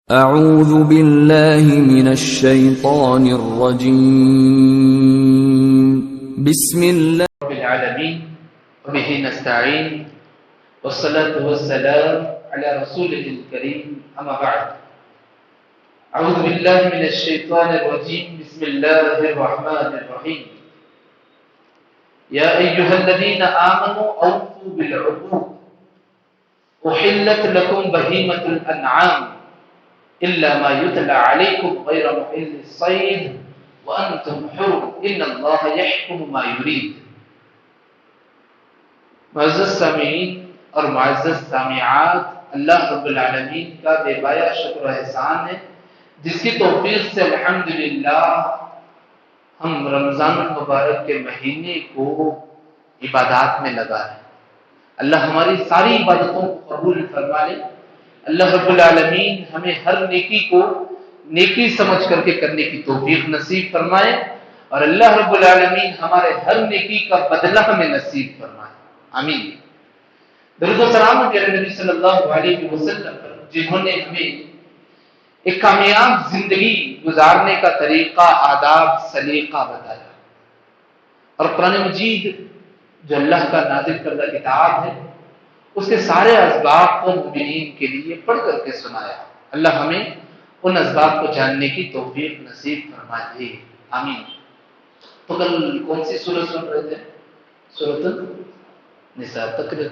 اعوذ باللہ من الشیطان الرجیم بسم اللہ رب العالمین وبه نستعین والصلاة والسلام على رسوله الكریم اما بعد اعوذ باللہ من الشیطان الرجیم بسم اللہ الرحمن الرحیم یا ایہا الذین آمنوا اوفوا بالعقود احلت لکم بہیمۃ الانعام إلا ما يتلى عليكم غير محل الصيد وأنتم حرم إن الله يحكم ما يريد. معزز سامعین اور معزز سامعات، اللہ رب العالمین کا بے پایا شکر و احسان ہے جس کی توفیق سے الحمدللہ ہم رمضان المبارک کے مہینے کو عبادات میں لگا ہے۔ اللہ ہماری ساری عبادتوں کو قبول فرما لے۔ اللہ رب العالمین ہمیں ہر نیکی کو نیکی سمجھ کر کے کرنے کی توفیق نصیب فرمائے، اور اللہ رب العالمین ہمارے ہر نیکی کا بدلہ ہمیں نصیب فرمائے، آمین۔ درود و سلام پیارے نبی صلی اللہ علیہ وسلم پر، جنہوں نے ہمیں ایک کامیاب زندگی گزارنے کا طریقہ، آداب، سلیقہ بتایا، اور قرآن مجید جو اللہ کا نازل کردہ کتاب ہے اس کے سارے اسباب کو مومنین کے لیے پڑھ کر کے سنایا۔ اللہ ہمیں ان اسباب کو جاننے کی توفیق نصیب فرمائے، آمین۔ تو کل کون سی سورت سن رہے تھے؟ سورۃ النساء،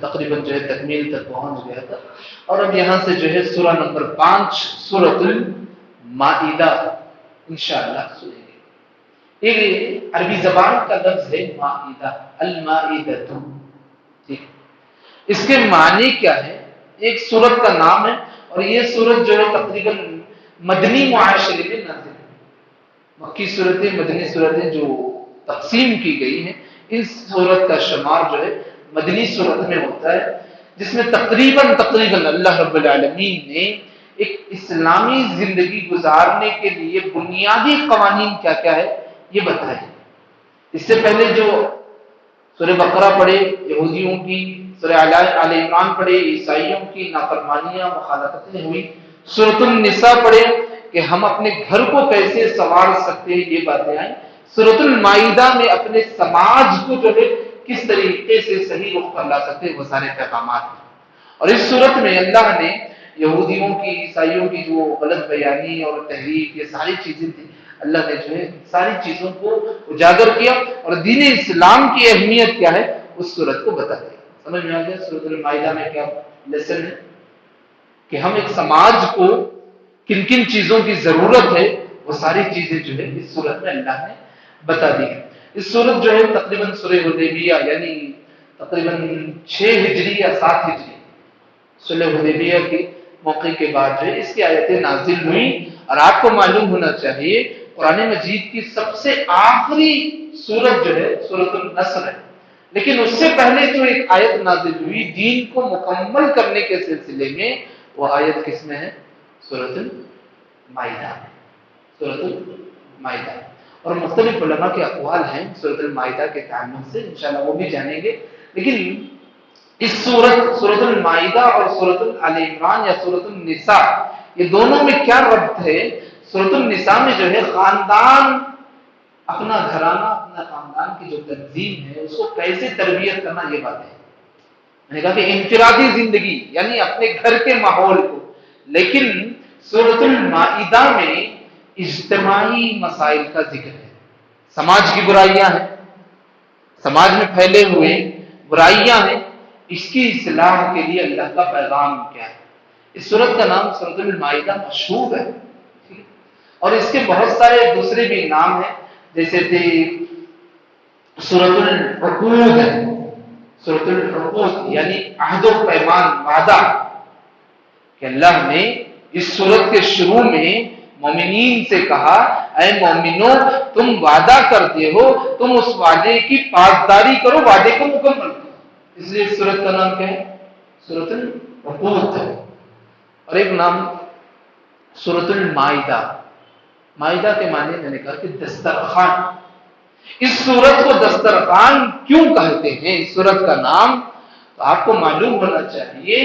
تقریباً جو ہے تکمیل تک پہنچ گیا تھا، اور اب یہاں سے جو ہے سورہ نمبر 5 سورۃ المائدہ انشاءاللہ سنیں گے۔ ایک عربی زبان کا لفظ ہے مائدہ، المائدہ، ٹھیک۔ اس کے معنی کیا ہے؟ ایک سورت کا نام ہے، اور یہ سورت جو ہے تقریباً مدنی معاشرے میں نازل ہے۔ مکی صورتیں، مدنی صورتیں جو تقسیم کی گئی ہیں، اس سورت کا شمار جو ہے مدنی صورت میں ہوتا ہے، جس میں تقریباً اللہ رب العالمین نے ایک اسلامی زندگی گزارنے کے لیے بنیادی قوانین کیا کیا ہے یہ بتائے۔ اس سے پہلے جو سورہ بقرہ پڑھے یہودیوں کی، سورہ آل عمران پڑھے عیسائیوں کی نافرمانیاں، مخالفتیں ہوئی، سورۃ النساء پڑھے کہ ہم اپنے گھر کو کیسے سنوار سکتے ہیں، یہ باتیں آئیں۔ سورۃ المائدہ میں اپنے سماج کو جو ہے کس طریقے سے صحیح رخ پر لا سکتے ہیں، وہ سارے پیغامات ہیں۔ اور اس صورت میں اللہ نے یہودیوں کی، عیسائیوں کی جو غلط بیانی اور تحریف، یہ ساری چیزیں تھیں، اللہ نے جو ہے ساری چیزوں کو اجاگر کیا، اور دین اسلام کی اہمیت کیا ہے اس صورت کو بتا دیا۔ سمجھ میں آ گیا سورۃ المائدہ میں کیا لیسن ہے کہ ہم ایک سماج کو کن کن چیزوں کی ضرورت ہے، وہ ساری چیزیں جو ہے اس صورت میں اللہ نے بتا دی ہے۔ اس صورت جو ہے تقریباً سورہ حدیبیہ یعنی تقریباً 6 ہجری یا 7 ہجری صلح حدیبیہ کے موقع کے بعد جو ہے اس کی آیتیں نازل ہوئی۔ اور آپ کو معلوم ہونا چاہیے قرآن مجید کی سب سے آخری سورت جو ہے سورۃ النصر ہے، لیکن اس سے پہلے جو ایک آیت نازل ہوئی دین کو مکمل کرنے کے سلسلے میں، وہ آیت کس میں ہے؟ سورۃ المائدہ، سورۃ المائدہ۔ اور مختلف علماء کے اقوال ہیں سورۃ المائدہ کے تعلق سے، انشاءاللہ وہ بھی جانیں گے۔ لیکن اس سورۃ المائدہ اور سورۃ آل عمران یا سورۃ النساء، یہ دونوں میں کیا ربط ہے؟ سورۃ النساء میں جو ہے خاندان، اپنا گھرانہ، اپنا خاندان کی جو تنظیم ہے اس کو کیسے تربیت کرنا، یہ بات ہے۔ میں نے کہا کہ انفرادی زندگی یعنی اپنے گھر کے ماحول کو، لیکن سورۃ المائدہ میں اجتماعی مسائل کا ذکر ہے۔ سماج کی برائیاں ہیں، سماج میں پھیلے ہوئے برائیاں ہیں، اس کی اصلاح کے لیے اللہ کا پیغام کیا ہے۔ اس سورت کا نام سورۃ المائدہ مشہور ہے، اور اس کے بہت سارے دوسرے بھی نام ہیں، جیسے کہ سورۃ العقود ہے، سورۃ العقود یعنی عہد و پیمان، وعدہ، کہ اللہ نے اس سورت کے شروع میں مومنین سے کہا اے مومنو تم وعدہ کرتے ہو، تم اس وعدے کی پاسداری کرو، وعدے کو مکمل کرو۔ اس لیے اس سورت کا نام کیا ہے؟ سورۃ العقود ہے۔ اور ایک نام سورۃ المائدہ، مائدہ کے معنی میں نے کہا کہ دسترخوان۔ اس سورت کو دسترخوان کیوں کہتے ہیں اس سورت کا نام؟ تو آپ کو معلوم ہونا چاہیے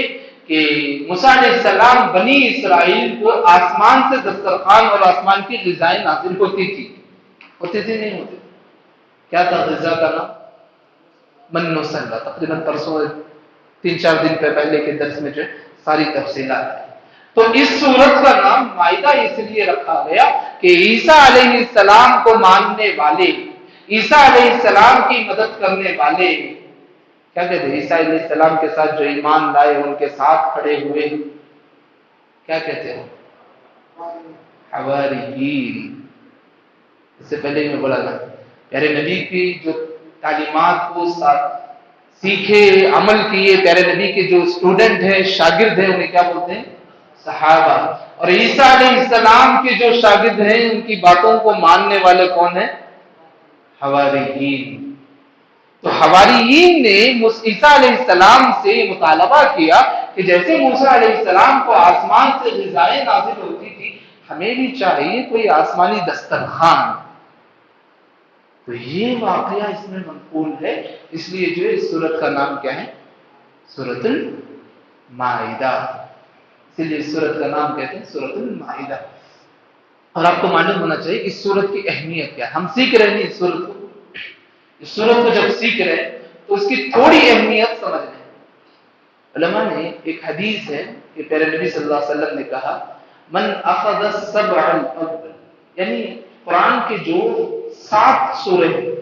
کہ کہ موسیٰ علیہ السلام بنی اسرائیل کو آسمان سے دسترخوان اور آسمان کی غذائیں نازل ہوتی تھی نہیں ہوتی؟ کیا تھا غذا کا نام؟ من و سلویٰ. تقریباً پرسوں 3-4 دن پہلے کے درس میں جو ساری تفصیلات ہے. تو اس سورت کا نام مائدہ اس لیے رکھا گیا کہ عیسیٰ علیہ السلام کو ماننے والے، عیسیٰ علیہ السلام کی مدد کرنے والے، کیا کہتے ہیں عیسیٰ علیہ السلام کے ساتھ جو ایمان لائے، ان کے ساتھ کھڑے ہوئے، کیا کہتے ہیں؟ حواریین. اس سے پہلے میں بولا تھا پیارے نبی کی جو تعلیمات کو سیکھے، عمل کیے، پیارے نبی کے جو اسٹوڈنٹ ہیں، شاگرد ہیں، انہیں کیا بولتے ہیں؟ صحابہ. اور عیسیٰ علیہ السلام کے جو شاگرد ہیں، ان کی باتوں کو ماننے والے کون ہیں؟ حواریین. تو حواریین نے عیسیٰ علیہ السلام سے مطالبہ کیا کہ جیسے موسیٰ علیہ السلام کو آسمان سے غذائیں نازل ہوتی تھی، ہمیں بھی چاہیے کوئی آسمانی دسترخوان. تو یہ واقعہ اس میں منقول ہے، اس لیے جو اس سورت کا نام کیا ہے؟ سورۃ المائدہ. اسی لیے اس سورت کا نام کہتے ہیں سورۃ المائدہ. اور آپ کو معلوم ہونا چاہیے اس سورت کی اہمیت کیا ہے. ہم سیکھ رہے ہیں اس سورت کو، اس سورت کو جب سیکھ رہے ہیں تو اس کی تھوڑی اہمیت سمجھ رہے ہیں. علماء نے ایک حدیث ہے کہ پیارے نبی صلی اللہ علیہ وسلم نے کہا من اخذ السبع الاول، یعنی قرآن کے جو 7 سورے ہیں،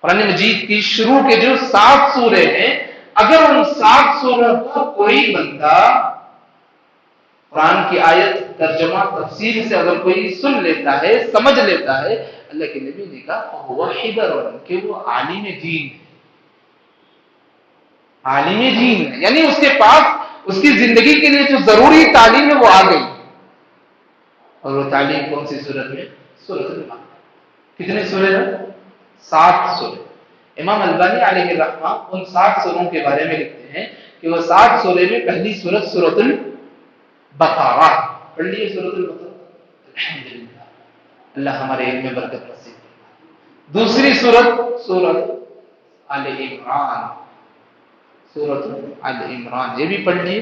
قرآن مجید کی شروع کے جو 7 سورے ہیں، اگر ان 7 سوروں کو کوئی بندہ قرآن کی آیت ترجمہ تفسیر سے اگر کوئی سن لیتا ہے، سمجھ لیتا ہے، اللہ کے نبی نے کہا وہ حبر، کہ وہ عالم دین ہے. عالم دین ہے یعنی اس کے پاس اس کی زندگی کے لیے جو ضروری تعلیم ہے وہ آ گئی. اور وہ تعلیم کون سی سورت میں؟ سورۃ المائدہ. کتنے سورے ہیں؟ 7 سورے. امام البانی علیہ الرحمہ ان 7 سوروں کے بارے میں لکھتے ہیں کہ وہ 7 سورے میں پہلی سورت سورۃ البقرہ. پڑھ لیے سورۃ البقرہ؟ الحمدللہ، اللہ ہمارے علم میں برکت نصیب کرے. دوسری سورت سورۃ آل عمران، سورۃ آل عمران یہ بھی پڑھ لیے،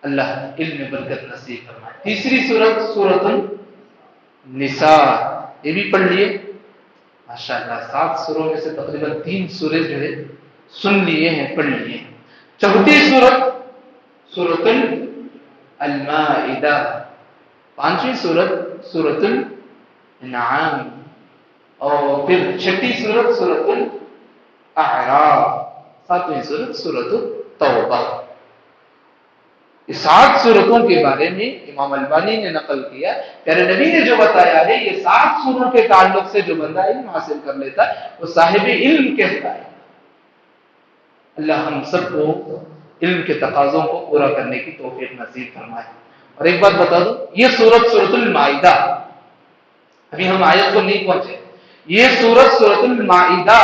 اللہ علم میں برکت نصیب فرمائے. تیسری سورت سورۃ النساء یہ بھی پڑھ لیے. ماشاءاللہ 7 سوروں میں سے تقریباً 3 سورے جو ہے سن لیے ہیں، پڑھ لیے ہیں. چوتھی سورت سورۃ المائدہ. 5ویں سورت سورۃ الانعام. اور پھر 6ٹھی سورت سورۃ الاعراف. 7ویں سورت سورۃ التوبہ. اس 7 سورتوں کے بارے میں امام البانی نے نقل کیا، پیارے نبی نے جو بتایا ہے یہ 7 سوروں کے تعلق سے جو بندہ علم حاصل کر لیتا ہے وہ صاحب علم کہتا ہے. اللہ ہم سب کو علم کے تقاضوں کو پورا کرنے کی توفیق نصیب فرمائے. اور ایک بات بتا دوں، یہ سورت سورۃ المائدہ، ابھی ہم آیت کو نہیں پہنچے، یہ سورت سورۃ المائدہ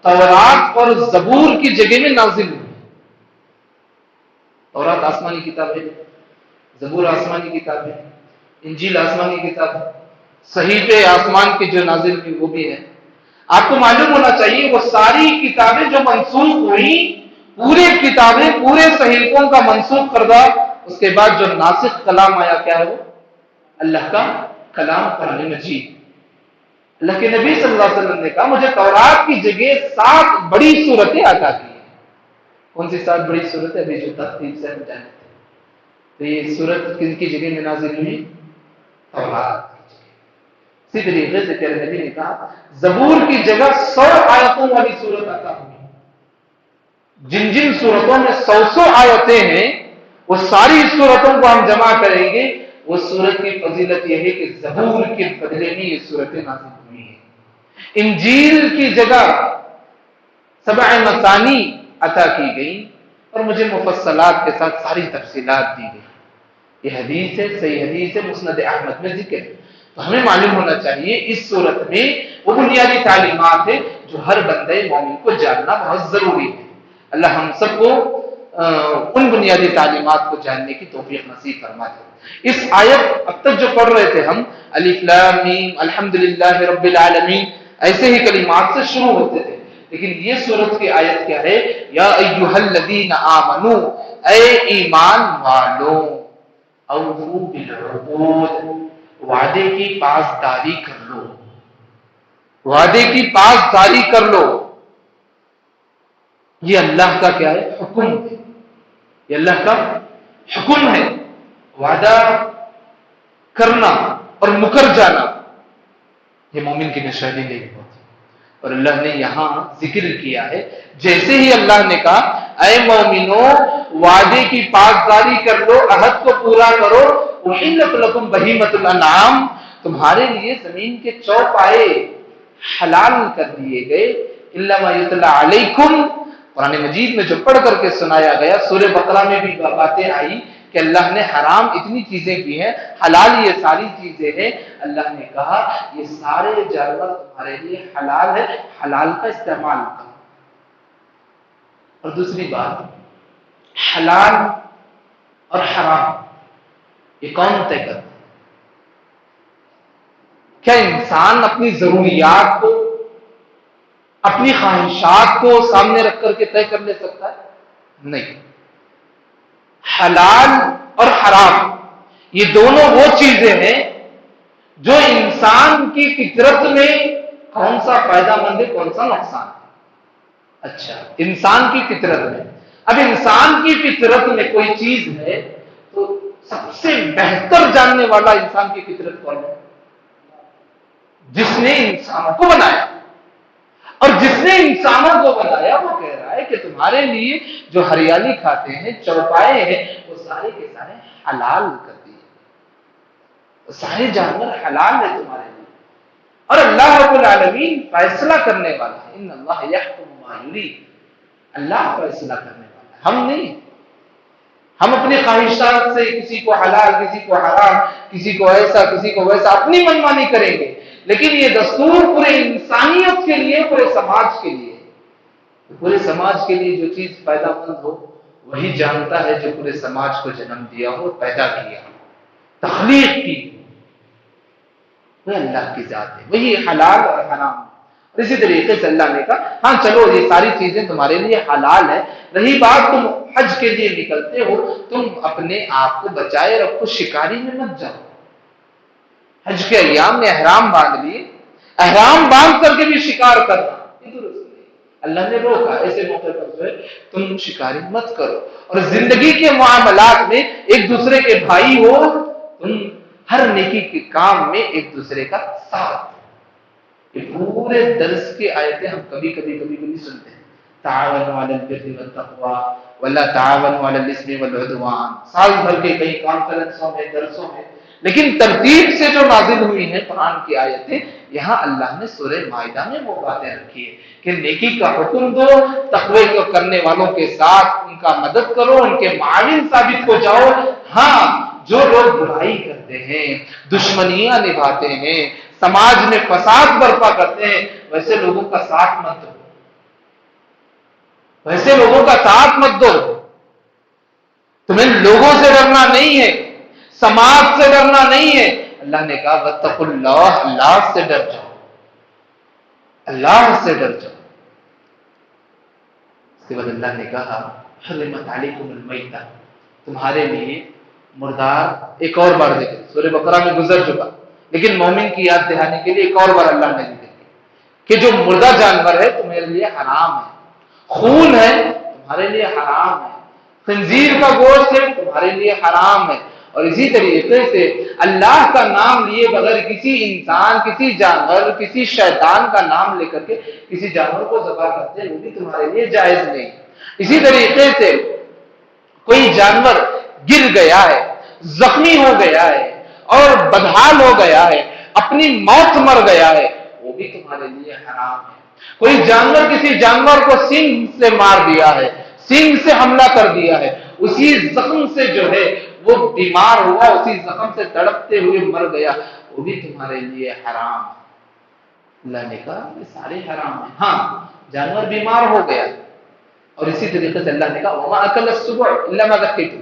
تورات اور زبور کی جگہ میں نازل ہوئی. تورات آسمانی کتاب ہے، زبور آسمانی کتاب ہے، انجیل آسمانی کتاب ہے، صحیفے آسمان کے جو نازل ہوئی وہ بھی ہے. آپ کو معلوم ہونا چاہیے وہ ساری کتابیں جو منسوخ ہوئی، پورے کتابیں پورے صحیفوں کا منسوخ کردہ، اس کے بعد جو ناسخ کلام آیا کیا ہے وہ اللہ کا کلام قرآن مجید. اللہ کے نبی صلی اللہ علیہ وسلم نے کہا مجھے تورات کی جگہ 7 بڑی صورتیں عطا کی ہیں. کون سی 7 بڑی صورتیں؟ ابھی جو ترتیب سے ہم جانتے ہیں. تو یہ صورت کن کی جگہ میں نازل ہوئی؟ تورات کی جگہ. اسی طریقے سے پیارے نبی نے کہا زبور کی جگہ 100 آیتوں والی صورت عطا ہوئی. جن جن صورتوں میں 100 آیتیں ہیں وہ ساری صورتوں کو ہم جمع کریں گے، وہ صورت کی فضیلت یہ ہے کہ زبور کے بدلے میں یہ صورتیں نازل ہوئی ہیں. انجیل کی جگہ 7 مثانی عطا کی گئی اور مجھے مفصلات کے ساتھ ساری تفصیلات دی گئی. یہ حدیث ہے، صحیح حدیث ہے، مسند احمد میں ذکر ہے. تو ہمیں معلوم ہونا چاہیے اس صورت میں وہ بنیادی تعلیمات ہے جو ہر بندے مومن کو جاننا بہت ضروری ہے. اللہ ہم سب کو ان بنیادی تعلیمات کو جاننے کی توفیق نصیب فرما دے. اس آیت اب تک جو پڑھ رہے تھے ہم، الف لام میم الحمدللہ رب العالمین، ایسے ہی کلمات سے شروع ہوتے تھے. لیکن یہ سورت کی آیت کیا ہے؟ یا ایھا الذین آمنو، اے ایمان والو، اوفوا بالعقود، وعدے کی پاسداری کر لو، وعدے کی پاسداری کر لو۔ یہ اللہ کا کیا ہے؟ حکم ہے، یہ اللہ کا حکم ہے۔ وعدہ کرنا اور مکر جانا یہ مومن کی نشانی نہیں ہوتی۔ اور اللہ نے یہاں ذکر کیا ہے، جیسے ہی اللہ نے کہا اے مومنو وعدے کی پاسداری کر لو، عہد کو پورا کرو، احلت لکم بہیمۃ الانعام، تمہارے لیے زمین کے چوپائے حلال کر دیے گئے، الا ما یتلی علیکم، قرآن مجید میں جو پڑھ کر کے سنایا گیا، سورہ بقرہ میں بھی باتیں آئی کہ اللہ نے حرام اتنی چیزیں کی ہیں، حلال یہ ساری چیزیں ہیں۔ اللہ نے کہا یہ سارے جانور تمہارے لیے حلال ہے، حلال کا استعمال کرو۔ اور دوسری بات، حلال اور حرام یہ کون طے کرتا ہے؟ کیا انسان اپنی ضروریات کو، اپنی خواہشات کو سامنے رکھ کر کے طے کر لے سکتا ہے؟ نہیں۔ حلال اور حرام یہ دونوں وہ چیزیں ہیں جو انسان کی فطرت میں کون سا فائدہ مند ہے، کون سا نقصان ہے۔ اچھا، انسان کی فطرت میں، اب انسان کی فطرت میں کوئی چیز ہے تو سب سے بہتر جاننے والا انسان کی فطرت کون ہے؟ جس نے انسانوں کو بنایا، اور جس نے انسانوں کو بنایا وہ کہہ رہا ہے کہ تمہارے لیے جو ہریالی کھاتے ہیں، چوپائے ہیں، وہ سارے کے سارے حلال کر دیے، وہ سارے جانور حلال ہے تمہارے لیے۔ اور اللہ رب العالمین فیصلہ کرنے والا ہے، ان اللہ یحکم ما یرید، اللہ فیصلہ کرنے والا ہے، ہم نہیں۔ ہم اپنی خواہشات سے کسی کو حلال، کسی کو حرام، کسی کو ایسا، کسی کو ویسا، اپنی منمانی کریں گے، لیکن یہ دستور پورے انسانیت کے لیے، پورے سماج کے لیے، پورے سماج کے لیے جو چیز فائدہ مند ہو وہی جانتا ہے جو پورے سماج کو جنم دیا ہو، پیدا کیا ہو، تخلیق کی، وہ اللہ کی ذات ہے، وہی حلال اور حرام۔ اسی طریقے سے اللہ نے کہا ہاں چلو یہ ساری چیزیں تمہارے لیے حلال ہے، رہی بات تم حج کے لیے نکلتے ہو، تم اپنے آپ کو بچائے رکھو، شکاری میں مت جاؤ۔ حج کے ایام میں احرام باندھ لیے، احرام باندھ کر کے بھی شکار کرنا یہ درست نہیں، اللہ نے روکا، ایسے موقع پر جو ہے تم شکاری مت کرو۔ اور زندگی کے معاملات میں ایک دوسرے کے بھائی ہو، تم ہر نیکی کے کام میں ایک دوسرے کا ساتھ۔ یہ پورے درس کی آیتیں ہم کبھی سنتے ہیں، تعاونوا علی البر والتقوی ولا تعاونوا علی الاثم والعدوان، سال بھر کے کئی کانفرنسوں میں، درسوں میں، لیکن ترتیب سے جو نازل ہوئی ہیں قرآن کی آیتیں، یہاں اللہ نے سورہ مائدہ میں وہ باتیں رکھی ہے کہ نیکی کا حکم دو، تقوی کو کرنے والوں کے ساتھ ان کا مدد کرو، ان کے معاون ثابت ہو جاؤ۔ ہاں، جو لوگ برائی کرتے ہیں، دشمنیاں نبھاتے ہیں، سماج میں فساد برپا کرتے ہیں، ویسے لوگوں کا ساتھ مت دو، ویسے لوگوں کا ساتھ مت دو۔ تمہیں لوگوں سے ڈرنا نہیں ہے، سماج سے ڈرنا نہیں ہے، اللہ نے کہا واتقوا اللہ، اللہ سے ڈر جاؤ، اللہ سے ڈر جاؤ۔ اس کے بعد اللہ نے کہا حرمت علیکم المیتہ، تمہارے لیے مردار، ایک اور بار ذکر سورہ بقرہ میں گزر چکا، لیکن مومن کی یاد دہانی کے لیے ایک اور بار اللہ نے ذکر کیا کہ جو مردہ جانور ہے تمہارے لیے حرام ہے، خون ہے تمہارے لیے حرام ہے، خنزیر کا گوشت ہے تمہارے لیے حرام ہے۔ اور اسی طریقے سے اللہ کا نام لیے بغیر کسی انسان، کسی جانور، کسی شیطان کا نام لے کر کے کسی جانور کو ذبح کرتے ہیں، وہ بھی تمہارے لیے جائز نہیں۔ اسی طریقے سے کوئی جانور گر گیا ہے، زخمی ہو گیا ہے اور بدحال ہو گیا ہے، اپنی موت مر گیا ہے، وہ بھی تمہارے لیے حرام ہے۔ کوئی جانور کسی جانور کو سینگ سے مار دیا ہے، سینگ سے حملہ کر دیا ہے، اسی زخم سے جو ہے وہ بیمار ہوا، اسی زخم سے تڑپتے ہوئے مر گیا، وہ بھی تمہارے لیے حرام ہے۔ اللہ نے کہا یہ سارے حرام ہیں، ہاں جانور بیمار ہو گیا۔ اور اسی طریقے سے اللہ نے کہا وما اکل السبع الا ما ذکیتم،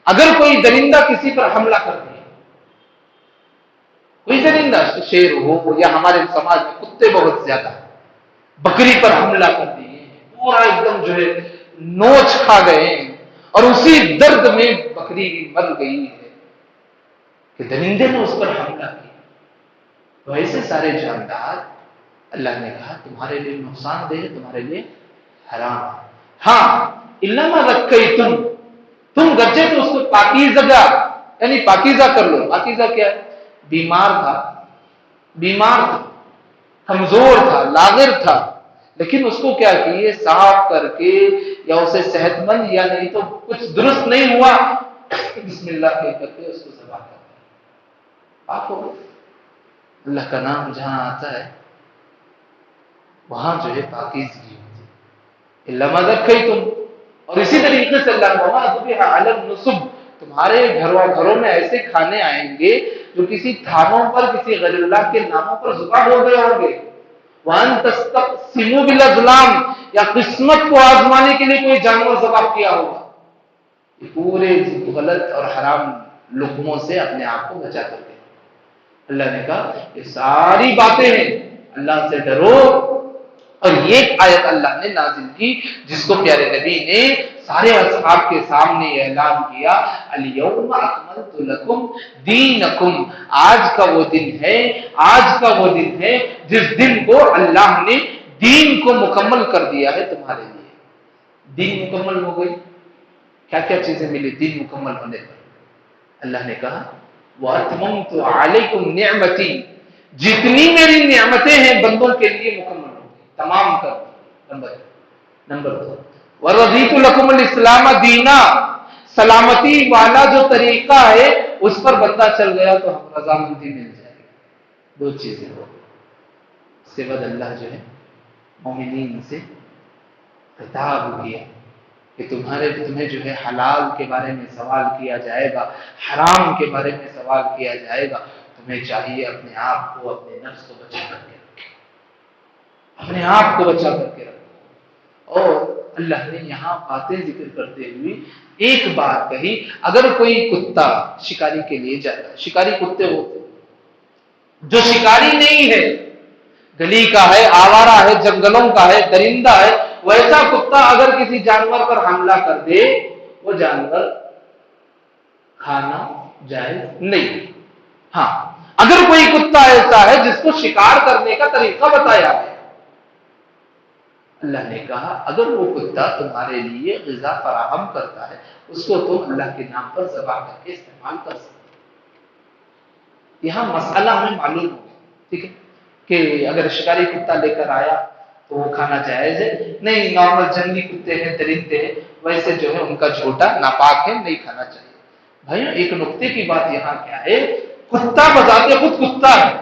اگر کوئی درندہ کسی پر حملہ کر دے، کوئی درندہ، شیر ہو یا ہمارے سماج میں کتے بہت زیادہ، بکری پر حملہ کر دیے ہیں، پورا ایک دم جو ہے نوچ کھا گئے ہیں، اور اسی درد میں بکری مر گئی ہے کہ درندے نے اس پر حملہ کیا۔ تو ایسے سارے جاندار اللہ نے کہا تمہارے لیے نقصان دہ ہے، تمہارے لیے حرام ہے۔ ہاں علما رکھئی تم گچے تو اس کو پاکیزہ یعنی پاکیزہ کر لو۔ پاکیزہ کیا ہے؟ بیمار تھا، کمزور تھا، لاغر تھا، لیکن اس کو کیا کیے؟ صاف کر کے، یا اسے صحت مند یا نہیں تو کچھ درست نہیں ہوا، بسم اللہ کہہ کر کے اس کو ذبح کر دیا، پاک ہو گیا۔ اللہ کا نام جہاں آتا ہے وہاں جو ہے پاکیزگی ہوتی ہے۔ علما رکھئی اور اسی طریقے سے اللہ تمہارے گھروں میں ایسے کھانے آئیں گے جو کسی تھانوں پر کسی غیر اللہ کے ناموں پر ذبح ہو گئے ہوں گے۔ وَأَن تَسْتَقْسِمُوا بِالْأَزْلَامِ، یا قسمت کو آزمانے کے لیے کوئی جانور ذبح کیا ہوگا۔ یہ پورے غلط اور حرام لقموں سے اپنے آپ کو بچا کر کے اللہ نے کہا یہ ساری باتیں ہیں، اللہ سے ڈرو۔ اور یہ آیت اللہ نے نازل کی جس کو پیارے نبی نے سارے اصحاب کے سامنے اعلان کیا، الیوم اکملت لکم دینکم، آج کا وہ دن ہے جس دن کو اللہ نے دین کو مکمل کر دیا ہے تمہارے لیے۔ دین مکمل ہو گئی، کیا کیا چیزیں ملی دین مکمل ہونے پر؟ اللہ نے کہا وَأَتْمَمْتُ عَلَيْكُمْ نِعْمَتِي، جتنی میری نعمتیں ہیں بندوں کے لیے مکمل ہو گئی، تمام کر دی۔ نمبر 2 وَرَضِيتُ لَكُمُ الْإِسْلَامَ دِينًا، سلامتی والا جو طریقہ ہے اس پر بندہ چل گیا تو ہم رضامندی مل جائے گی۔ 2 چیزیں ہو، اس کے بعد اللہ جو ہے مومنین سے خطاب کیا کہ تمہیں جو ہے حلال کے بارے میں سوال کیا جائے گا، حرام کے بارے میں سوال کیا جائے گا، تمہیں چاہیے اپنے آپ کو، اپنے نفس کو بچا کر کے رکھے، اپنے آپ کو بچا کر کے رکھو۔ اور اللہ نے یہاں باتیں ذکر کرتے ہوئے ایک بات کہی، اگر کوئی کتا شکاری کے لیے جاتا ہے، شکاری کتے ہوتے جو شکاری نہیں ہے، گلی کا ہے، آوارہ ہے، جنگلوں کا ہے، درندہ ہے، ویسا کتا اگر کسی جانور پر حملہ کر دے وہ جانور کھانا جائز نہیں۔ ہاں اگر کوئی کتا ایسا ہے جس کو شکار کرنے کا طریقہ بتایا ہے، اللہ نے کہا اگر وہ کتا تمہارے لیے غذا فراہم کرتا ہے اس کو تم اللہ کے نام پر ذبح کر کے استعمال کر سکتے۔ یہاں مسئلہ ہمیں معلوم ہو گیا، ٹھیک ہے، کہ اگر شکاری کتا لے کر آیا تو وہ کھانا جائز ہے نہیں، نارمل جنگلی کتے ہیں، درندے ہیں، ویسے جو ہے ان کا جھوٹا ناپاک ہے، نہیں کھانا چاہیے۔ بھائی ایک نقطے کی بات یہاں کیا ہے، کتا بذات خود کتا ہے،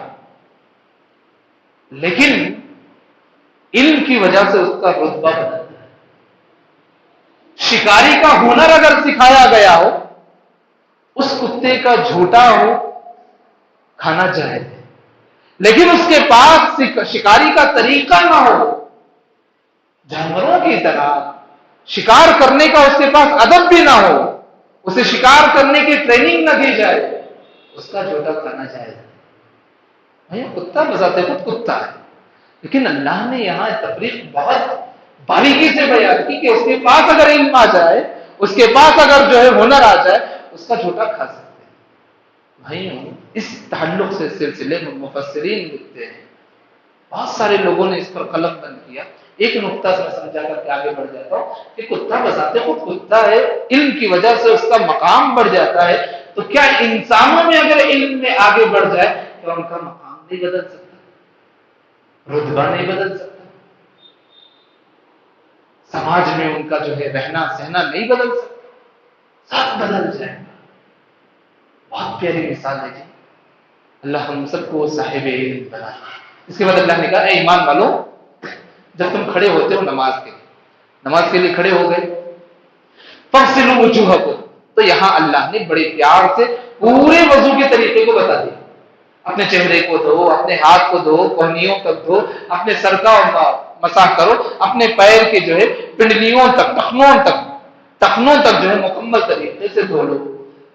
لیکن علم کی وجہ سے اس کا رتبہ بدلتا ہے۔ شکاری کا ہنر اگر سکھایا گیا ہو، اس کتے کا جھوٹا ہو کھانا جائز ہے، لیکن اس کے پاس شکاری کا طریقہ نہ ہو، جانوروں کی طرح شکار کرنے کا اس کے پاس ادب بھی نہ ہو، اسے شکار کرنے کی ٹریننگ نہ دی جائے، اس کا جھوٹا کھانا جائز ہے۔ بھائی کتا بذات خود کتا ہے، لیکن اللہ نے یہاں تفریق بہت باریکی سے بیان کی کہ اس کے پاس اگر علم آ جائے، اس کے پاس اگر جو ہے ہنر آ جائے، اس کا جھوٹا کھا سکتے ہیں۔ بھائی اس تعلق سے سلسلے میں مفسرین لکھتے ہیں، بہت سارے لوگوں نے اس پر قلم بند کیا۔ ایک نقطہ سے سمجھا کر کے آگے بڑھ جاتا ہوں کہ کتا بذات خود کتا ہے، علم کی وجہ سے اس کا مقام بڑھ جاتا ہے، تو کیا انسانوں میں اگر علم میں آگے بڑھ جائے تو ان کا مقام نہیں بدل سکتا، رتبہ نہیں بدل سکتا، سماج میں ان کا جو ہے رہنا سہنا نہیں بدل سکتا، سب بدل جائے گا۔ بہت پیاری مثال ہے جی، اللہ ہم سب کو صاحب علم بنا۔ اس کے بعد اللہ نے کہا اے ایمان والو، جب تم کھڑے ہوتے ہو نماز کے لیے کھڑے ہو گئے، فاغسلوا وجوہکم، تو یہاں اللہ نے بڑے پیار سے پورے وضو کے طریقے کو بتا دیا۔ اپنے چہرے کو دھو، اپنے ہاتھ کو دھو، کوہنیوں تک دھو، اپنے سر کا مسح کرو، اپنے پیر کے جو ہے پنڈلیوں تک، ٹخنوں تک جو ہے مکمل طریقے سے دھو لو،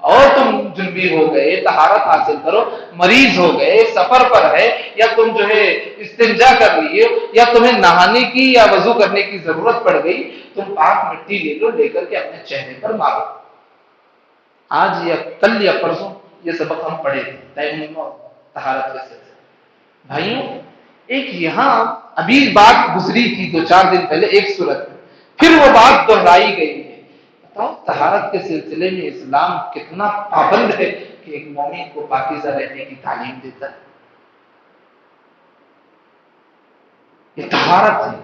اور تم جنبی ہو گئے طہارت حاصل کرو، مریض ہو گئے، سفر پر ہے، یا تم جو ہے استنجا کر لیے، یا تمہیں نہانے کی یا وضو کرنے کی ضرورت پڑ گئی، تم پاک مٹی لے لو، لے کر کے اپنے چہرے پر مارو۔ آج یا کل یا پرسوں یہ سبق ہم پڑھے تھے تیمم اور طہارت کے سلسلے۔ بھائیوں ایک یہاں ابھی بات گزری تھی 2-4 دن پہلے ایک صورت میں، پھر وہ بات دہرائی گئی ہے۔ بتاؤ طہارت کے سلسلے میں اسلام کتنا پابند ہے کہ ایک مومن کو پاکیزہ رہنے کی تعلیم دیتا ہے۔ یہ طہارت ہے،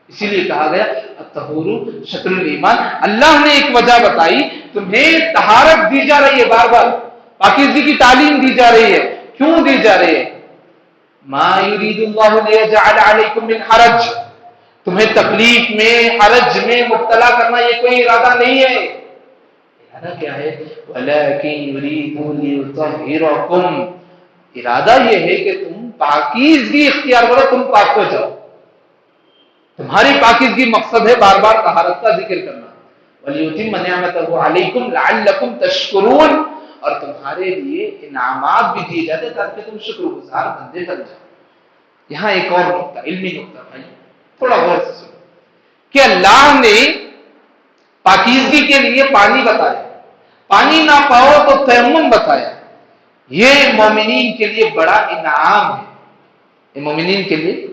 اسی لیے کہا گیا الطہور شطر الایمان۔ اللہ نے ایک وجہ بتائی، تمہیں طہارت دی جا رہی ہے، بار بار پاکیزگی کی تعلیم دی جا رہی ہے۔ کیوں دی جا رہی ہے؟ ما یرید اللہ لیجعل علیکم من حرج، تمہیں تکلیف میں حرج میں مبتلا کرنا یہ کوئی ارادہ نہیں ہے۔ ارادہ کیا ہے؟ ولکن یرید لیطہرکم، ارادہ یہ ہے کہ تم پاکیزگی اختیار کرو، تم پاک ہو جاؤ۔ تمہاری پاکیزگی مقصد ہے بار بار طہارت کا ذکر کرنا۔ وَلِيُتِمَّ نِعْمَتَهُ عَلَيْكُمْ لَعَلَّكُمْ تَشْكُرُونَ، اور تمہارے لیے انعامات بھی دیے جاتے تاکہ تم شکر گزار بندے بن جاؤ۔ یہاں ایک اور نقطہ، علمی نقطہ بھائی، تھوڑا غور سے سنو کہ اللہ نے پاکیزگی کے لیے پانی بتایا، پانی نہ پاؤ تو تیمم بتایا۔ یہ مومنین کے لیے بڑا انعام ہے، یہ مومنین کے لیے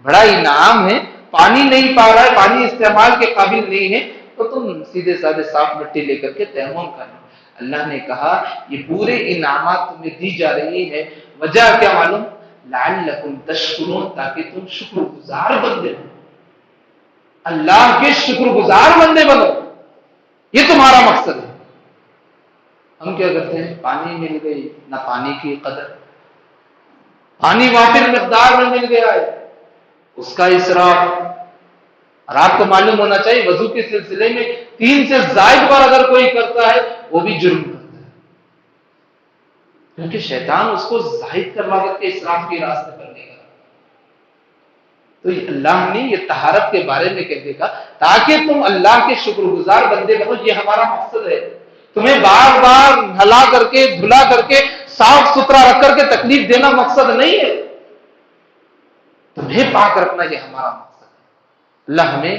بڑا انعام ہے۔ پانی نہیں پا رہا ہے، پانی استعمال کے قابل نہیں ہے، تو تم سیدھے سادھے صاف مٹی لے کر کے تیمم کرنا۔ اللہ نے کہا یہ پورے انعامات تمہیں دی جا رہی ہے، وجہ کیا معلوم؟ لعلکم تشکرون، تاکہ تم شکر گزار بندے بنو، اللہ کے شکر گزار بندے بنو، یہ تمہارا مقصد ہے۔ ہم کیا کرتے ہیں؟ پانی مل گئی، نہ پانی کی قدر، پانی وافر مقدار میں مل گیا ہے، اس کا اسراف۔ اور آپ کو معلوم ہونا چاہیے وضو کے سلسلے میں 3 سے زائد بار اگر کوئی کرتا ہے وہ بھی جرم کرتا ہے، کیونکہ شیطان اس کو زائد کروا کر کے اسراف کے راستے پر لے گا۔ تو اللہ نے یہ طہارت کے بارے میں کہہ دے گا تاکہ تم اللہ کے شکر گزار بندے بنو، یہ ہمارا مقصد ہے۔ تمہیں بار بار نہلا کر کے دھلا کر کے صاف ستھرا رکھ کر کے تکلیف دینا مقصد نہیں ہے، تمہیں پاک رکھنا یہ ہمارا مقصد ہے۔ اللہ ہمیں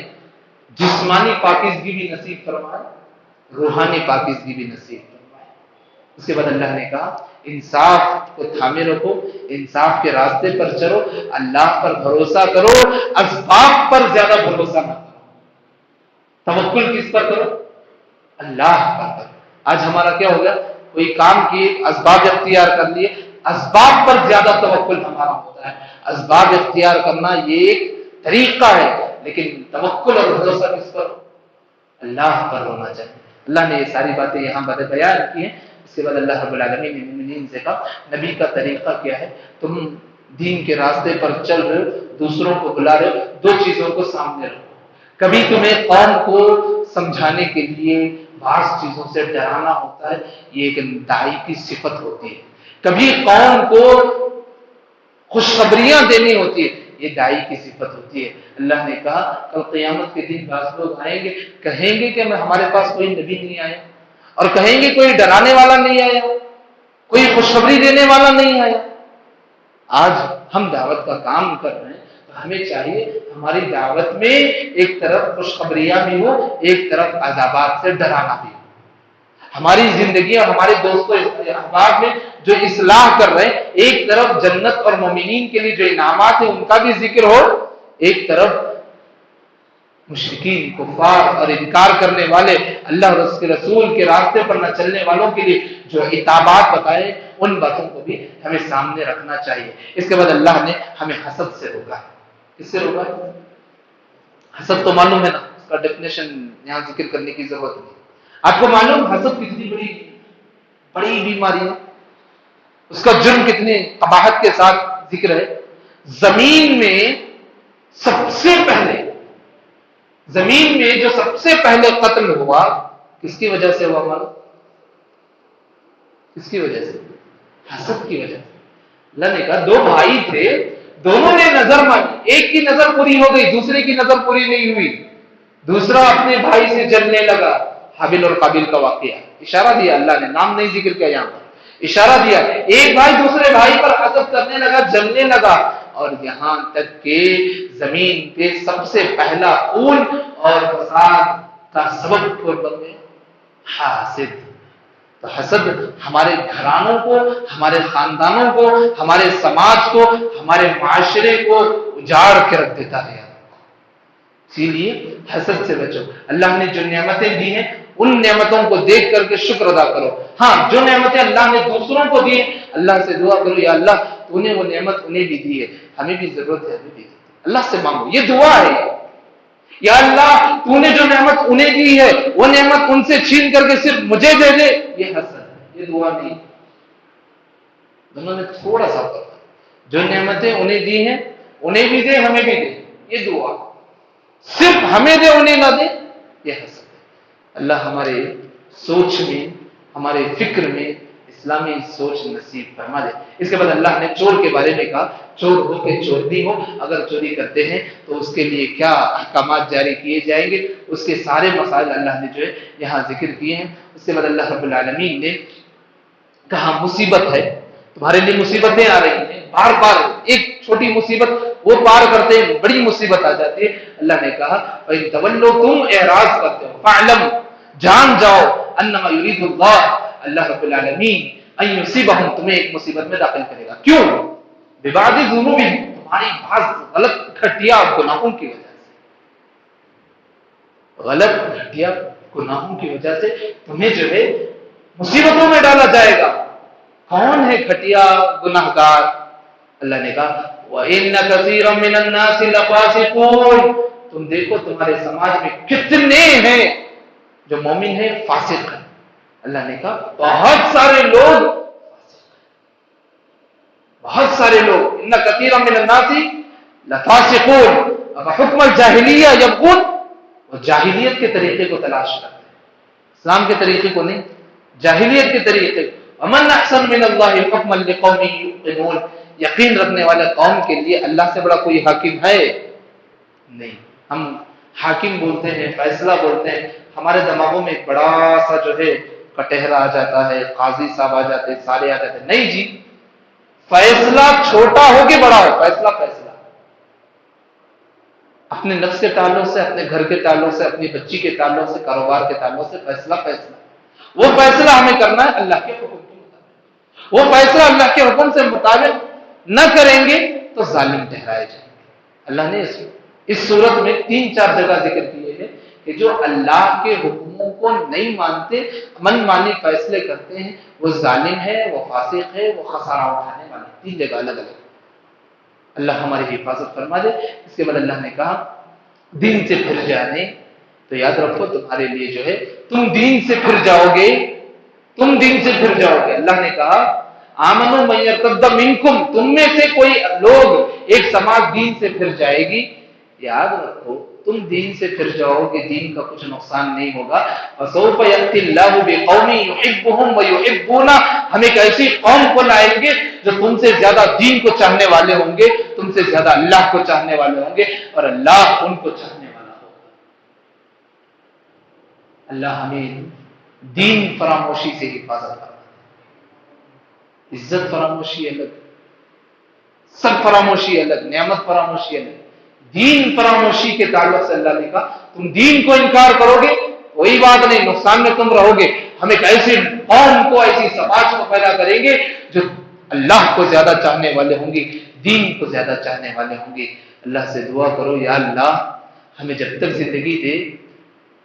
جسمانی پاکیزگی بھی نصیب فرمائے، روحانی پاکیزگی بھی نصیب فرمائے۔ اس کے بعد اللہ نے کہا انصاف کو تھامے رکھو، انصاف کے راستے پر چلو، اللہ پر بھروسہ کرو، اسباب پر زیادہ بھروسہ نہ کرو۔ توکل کس پر کرو؟ اللہ پر کرو۔ آج ہمارا کیا ہو گیا؟ کوئی کام کیے، اسباب اختیار کر لیے، اسباب پر زیادہ توکل ہمارا ہوتا ہے۔ اسباب اختیار کرنا یہ ایک طریقہ ہے، لیکن توکل اور بھروسہ کس پر؟ اللہ پر ہونا چاہیے۔ اللہ نے یہ ساری باتیں یہاں بیان کی ہیں۔ اس کے بعد اللہ رب العالمین نے مومنین سے کہا نبی کا طریقہ کیا ہے؟ تم دین کے راستے پر چل رہے ہو، دوسروں کو بلا رہے ہو، 2 چیزوں کو سامنے رکھو۔ کبھی تمہیں قوم کو سمجھانے کے لیے بعض چیزوں سے ڈرانا ہوتا ہے، یہ ایک داعی کی صفت ہوتی ہے۔ کبھی قوم کو خوشخبریاں دینی ہوتی ہے، یہ داعی کی صفت ہوتی ہے۔ اللہ نے کہا کل قیامت کے دن بعض لوگ آئیں گے، کہیں گے کہ ہمارے پاس کوئی نبی نہیں آیا، اور کہیں گے کوئی ڈرانے والا نہیں آیا، کوئی خوشخبری دینے والا نہیں آیا۔ آج ہم دعوت کا کام کر رہے ہیں تو ہمیں چاہیے ہماری دعوت میں ایک طرف خوشخبریاں بھی ہو، ایک طرف عذابات سے ڈرانا بھی ہو۔ ہماری زندگی اور ہمارے دوستوں احباب میں جو اصلاح کر رہے ہیں، ایک طرف جنت اور مومنین کے لیے جو انعامات ہیں ان کا بھی ذکر ہو، ایک طرف مشرکین، کفار اور انکار کرنے والے، اللہ اور اس کے رسول کے راستے پر نہ چلنے والوں کے لیے جو عتابات بتائے، ان باتوں کو بھی ہمیں سامنے رکھنا چاہیے۔ اس کے بعد اللہ نے ہمیں حسد سے روکا ہے۔ کس سے روکا ہے؟ حسد تو معلوم ہے نا، اس کا ڈیفینیشن یہاں ذکر کرنے کی ضرورت نہیں۔ آپ کو معلوم حسد کتنی بڑی بیماری ہے، اس کا جرم کتنے قباحت کے ساتھ ذکر ہے۔ زمین میں سب سے پہلے، زمین میں جو سب سے پہلے قتل ہوا کس کی وجہ سے ہوا؟ معلوم کس کی وجہ سے؟ حسد کی وجہ سے۔ اللہ نے کہا 2 بھائی تھے، دونوں نے نظر مانگی، ایک کی نظر پوری ہو گئی، دوسرے کی نظر پوری نہیں ہوئی، دوسرا اپنے بھائی سے جلنے لگا۔ حابیل اور قابیل کا واقعہ، اشارہ دیا اللہ نے، نام نہیں ذکر کیا یہاں پر، اشارہ دیا. ایک بھائی دوسرے بھائی پر حسد کرنے لگا، جلنے لگا، اور یہاں تک کہ زمین پہ سب سے پہلا خون اور فساد کا سبب کون بن گیا؟ حاسد. تو حسد ہمارے گھرانوں کو، ہمارے خاندانوں کو، ہمارے سماج کو، ہمارے معاشرے کو اجاڑ کے رکھ دیتا ہے. اسی لیے حسد سے بچو. اللہ نے جو نعمتیں دی ہیں ان نعمتوں کو دیکھ کر کے شکر ادا کرو. ہاں، جو نعمتیں اللہ نے دوسروں کو دی ہیں اللہ سے دعا کرو، یا اللہ تو نے وہ نعمت انہیں بھی دی ہے، ہمیں بھی ضرورت ہے، ہمیں بھی. اللہ سے مانگو، یہ دعا ہے. یا اللہ تو نے جو نعمت انہیں دی ہے وہ نعمت ان سے چھین کر کے صرف مجھے دے دے، یہ حسد ہے، یہ دعا نہیں. دونوں میں تھوڑا سا فرق ہے. جو نعمتیں انہیں دی ہیں انہیں بھی دے، ہمیں بھی دے، یہ دعا. صرف ہمیں دے انہیں نہ دے، یہ حسد ہے. اللہ ہمارے سوچ میں، ہمارے فکر میں اسلامی سوچ نصیب فرما دے. اس کے بعد اللہ نے چور کے بارے میں کہا، چور ہو کہ چور بھی ہو، اگر چوری کرتے ہیں تو اس کے لیے کیا احکامات جاری کیے جائیں گے، اس کے سارے مسائل اللہ نے جو ہے یہاں ذکر کیے ہیں. اس کے بعد اللہ رب العالمین نے کہا مصیبت ہے، تمہارے لیے مصیبتیں آ رہی ہیں، بار بار ایک چھوٹی مصیبت وہ پار کرتے ہیں، بڑی مصیبت آ جاتی ہے. اللہ نے کہا وَإِن تَوَلَّوْا، تم اعراض کرتے ہو، فَاعْلَمْ، جان جاؤ، انما یرید اللہ، اللہ رب العالمین ان یصیبہم، تمہیں ایک مصیبت میں داخل کرے گا. کیوں؟ ببعض ذنوبہم، تمہاری بعض غلط گھٹیا گناہوں کی وجہ سے، غلط گھٹیا گناہوں کی وجہ سے تمہیں جو ہے مصیبتوں میں ڈالا جائے گا. کون ہے گھٹیا گناہگار؟ اللہ نے کہا وَإِنَّ كَثِيرًا مِّنَ النَّاسِ لَفَاسِقُونَ، تم دیکھو تمہارے سماج میں کتنے ہیں جو مومن ہیں فاسق ہیں. اللہ نے کہا بہت سارے لوگ، بہت سارے لوگ، ان كثيرا من الناس لفاسقون، حکم الجاہلیہ یبغون، وہ جاہلیت کے طریقے کو تلاش کرتے ہیں، اسلام کے طریقے کو نہیں، جاہلیت کے طریقے. ومن احسن من اللہ حکما لقوم یوقنون، یقین رکھنے والے قوم کے لیے اللہ سے بڑا کوئی حاکم ہے نہیں. ہم حاکم بولتے ہیں، فیصلہ بولتے ہیں، ہمارے دماغوں میں ایک بڑا سا جو ہے کٹہرا آ جاتا ہے، قاضی صاحب آ جاتے ہیں، سارے آ جاتے ہیں. نہیں جی، فیصلہ چھوٹا ہو کہ بڑا ہو، فیصلہ فیصلہ. اپنے نفس کے تعلق سے، اپنے گھر کے تعلق سے، اپنی بچی کے تعلق سے، کاروبار کے تعلق سے، فیصلہ فیصلہ. وہ فیصلہ ہمیں کرنا ہے اللہ کے حکم کے مطابق. وہ فیصلہ اللہ کے حکم سے مطابق نہ کریں گے تو ظالم ٹھہرائے جائیں گے. اللہ نے اس صورت میں 3-4 جگہ ذکر کیے ہیں کہ جو اللہ کے حکموں کو نہیں مانتے، من مانی فیصلے کرتے ہیں، وہ ظالم ہے، وہ فاسق ہے، وہ خسارہ اٹھانے والا. 3 جگہ الگ الگ. اللہ ہماری حفاظت فرما دے. اس کے بعد اللہ نے کہا دین سے پھر جانے، تو یاد رکھو تمہارے لیے جو ہے تم دین سے پھر جاؤ گے، تم دین سے پھر جاؤ گے. اللہ نے کہا آمنو من یرتد منکم، تم میں سے کوئی لوگ، ایک سماج دین سے پھر جائے گی. یاد رکھو تم دین سے پھر جاؤ گے، دین کا کچھ نقصان نہیں ہوگا. وسوف یأتی اللہ بقوم یحبهم ویحبونہ، ہم ایک ایسی قوم کو لائیں گے جو تم سے زیادہ دین کو چاہنے والے ہوں گے، تم سے زیادہ اللہ کو چاہنے والے ہوں گے، اور اللہ ان کو چاہنے والا ہوگا. اللہ ہمیں دین فراموشی سے حفاظت کرتا ہے. عزت فراموشی الگ، سب فراموشی الگ، نعمت فراموشی الگ. دین فراموشی کے تعلق سے اللہ نے کہا تم دین کو انکار کرو گے کوئی بات نہیں، نقصان میں تم رہو گے. ہم ایک ایسی قوم کو، ایسی سماج کو پیدا کریں گے جو اللہ کو زیادہ چاہنے والے ہوں گے، دین کو زیادہ چاہنے والے ہوں گے. اللہ سے دعا کرو یا اللہ ہمیں جب تک زندگی دے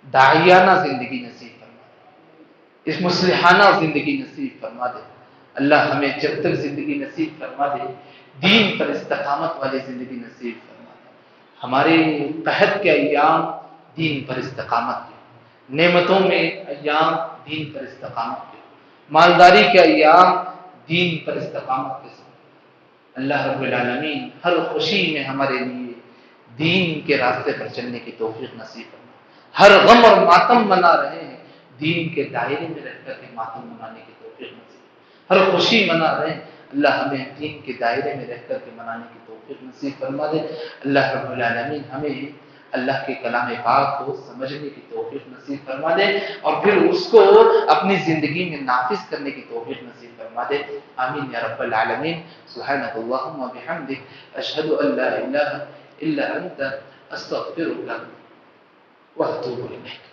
داعیانہ زندگی نصیب فرما دے، اس مصلحانہ زندگی نصیب فرما دے. اللہ ہمیں جب تک زندگی نصیب فرما دے دین پر استقامت والی زندگی نصیب فرما دے. ہمارے قحط کے ایام دین پر استقامت کے، نعمتوں میں ایام دین پر استقامت کے، مالداری کے ایام دین پر استقامت کے ساتھ. اللہ رب العالمین ہر خوشی میں ہمارے لیے دین کے راستے پر چلنے کی توفیق نصیب فرما. ہر غم اور ماتم منا رہے ہیں، دین کے دائرے میں رہ کر کے ماتم منانے کی توفیق نصیب. ہر خوشی منا رہے ہیں، اللہ ہمیں دین کے دائرے میں رہ کر کے منانے کی توفیق نصیب فرما دے. اللہ رب العالمین ہمیں اللہ کے کلام پاک کو سمجھنے کی توفیق نصیب فرما دے اور پھر اس کو اپنی زندگی میں نافذ کرنے کی توفیق نصیب فرما دے. آمین یا رب العالمین. سبحانک اللہم و بحمدک اشہد ان لا الہ الا انت استغفرک و اتوب الیک.